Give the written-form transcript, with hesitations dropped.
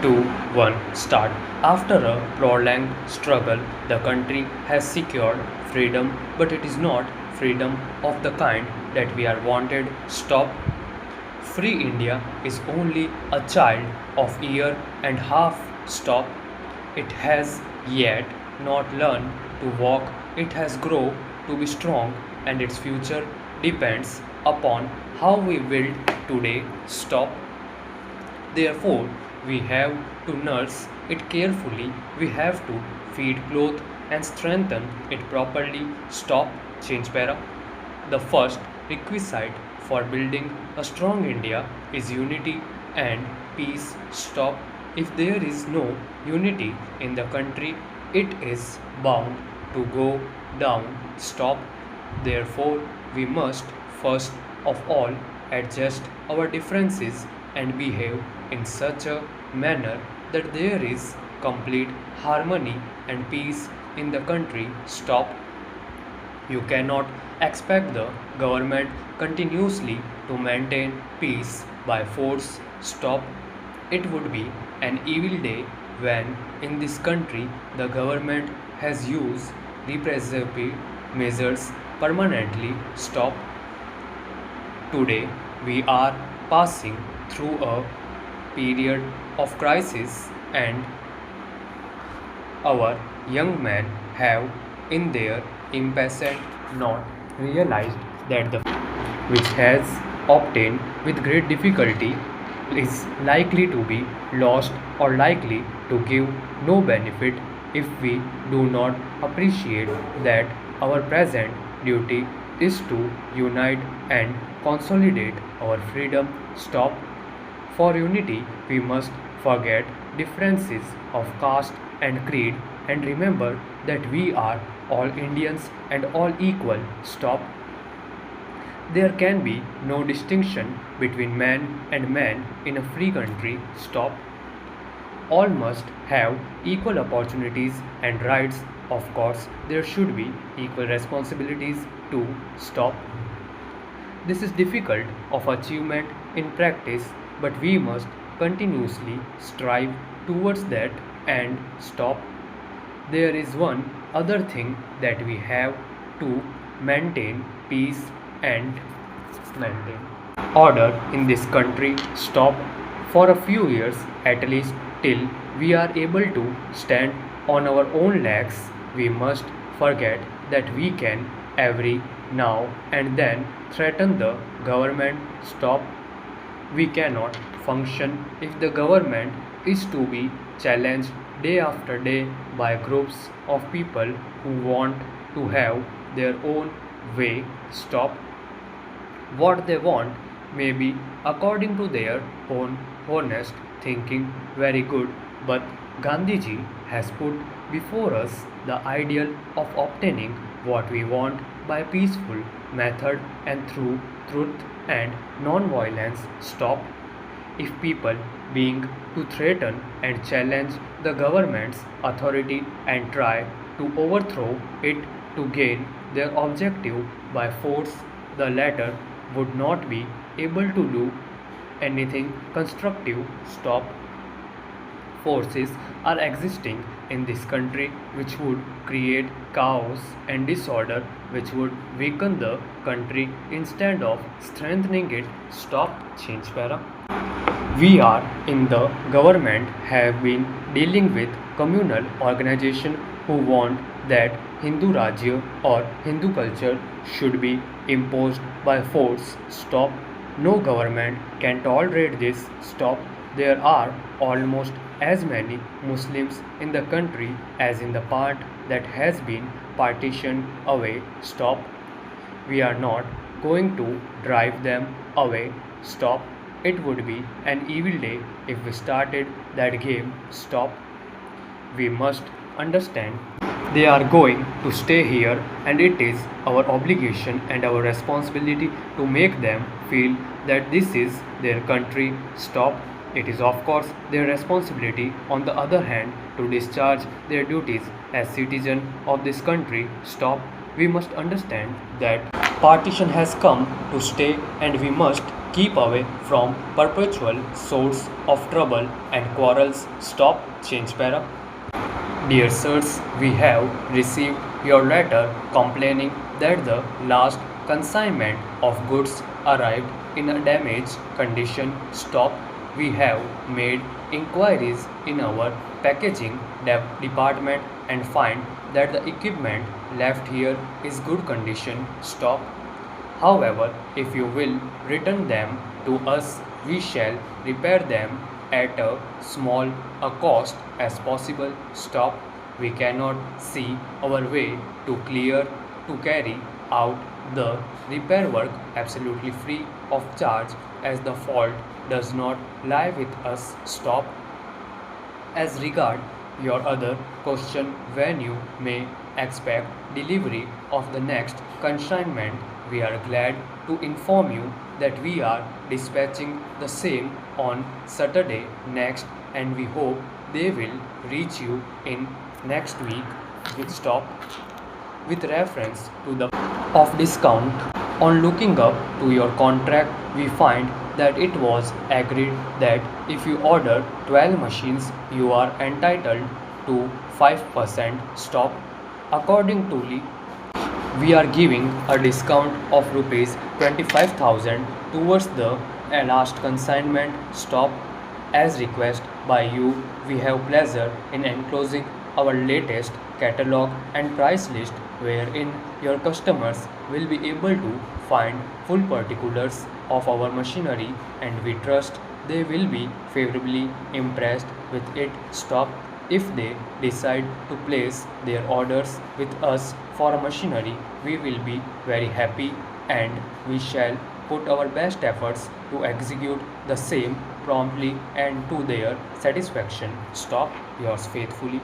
2, 1, start. After a prolonged struggle, the country has secured freedom, but it is not freedom of the kind that we are wanted. Stop. Free India is only a child of year and half. Stop. It has yet not learned to walk. It has grown to be strong, and its future depends upon how we build today. Stop. Therefore, we have to nurse it carefully, we have to feed, clothe, and strengthen it properly. Stop. Change para. The first requisite for building a strong India is unity and peace. Stop. If there is no unity in the country, it is bound to go down. Stop. Therefore, we must first of all adjust our differences and behave in such a manner that there is complete harmony and peace in the country. Stop. You cannot expect the government continuously to maintain peace by force. Stop. It would be an evil day when in this country the government has used repressive measures permanently. Stop. Today we are passing through a period of crisis, and our young men have in their impatient not realized that the which has obtained with great difficulty is likely to be lost or likely to give no benefit if we do not appreciate that our present duty is to unite and consolidate our freedom. Stop. For unity, we must forget differences of caste and creed and remember that we are all Indians and all equal. Stop. There can be no distinction between man and man in a free country. Stop. All must have equal opportunities and rights. Of course, there should be equal responsibilities too. Stop. This is difficult of achievement in practice, but we must continuously strive towards that and stop. There is one other thing that we have to maintain peace and maintain order in this country. Stop. For a few years at least, till we are able to stand on our own legs, we must forget that we can every now and then threaten the government. Stop. We cannot function if the government is to be challenged day after day by groups of people who want to have their own way. Stop. What they want may be according to their own honest thinking very good, but Gandhiji has put before us the ideal of obtaining what we want by peaceful method and through truth and non-violence. Stop. If people being to threaten and challenge the government's authority and try to overthrow it to gain their objective by force, the latter would not be able to do anything constructive. Stop. Forces are existing in this country which would create chaos and disorder, which would weaken the country instead of strengthening it. Stop. Change para. We are in the government have been dealing with communal organization who want that Hindu Rajya or Hindu culture should be imposed by force. Stop. No government can tolerate this. Stop. There are almost as many Muslims in the country as in the part that has been partitioned away. Stop. We are not going to drive them away. Stop. It would be an evil day if we started that game. Stop. We must understand they are going to stay here, and it is our obligation and our responsibility to make them feel that this is their country. Stop. It is of course their responsibility on the other hand to discharge their duties as citizens of this country. Stop. We must understand that partition has come to stay and we must Keep away from perpetual source of trouble and quarrels. Stop. Change para. Dear sirs, we have received your letter complaining that the last consignment of goods arrived in a damaged condition. Stop. We have made inquiries in our packaging department and find that the equipment left here is good condition. Stop. However, if you will return them to us, we shall repair them at a small a cost as possible. Stop. We cannot see our way to carry out the repair work absolutely free of charge as the fault does not lie with us. Stop. As regard your other question, when you may expect delivery of the next consignment, we are glad to inform you that we are dispatching the same on Saturday next, and we hope they will reach you in next week. With stop. With reference to the of discount, on looking up to your contract, we find that it was agreed that if you order 12 machines, you are entitled to 5% stop. Accordingly, we are giving a discount of rupees 25,000 towards the last consignment stop. As requested by you, we have pleasure in enclosing our latest catalog and price list wherein your customers will be able to find full particulars of our machinery, and we trust they will be favorably impressed with it. Stop. If they decide to place their orders with us for a machinery, we will be very happy and we shall put our best efforts to execute the same promptly and to their satisfaction. Stop. Yours faithfully.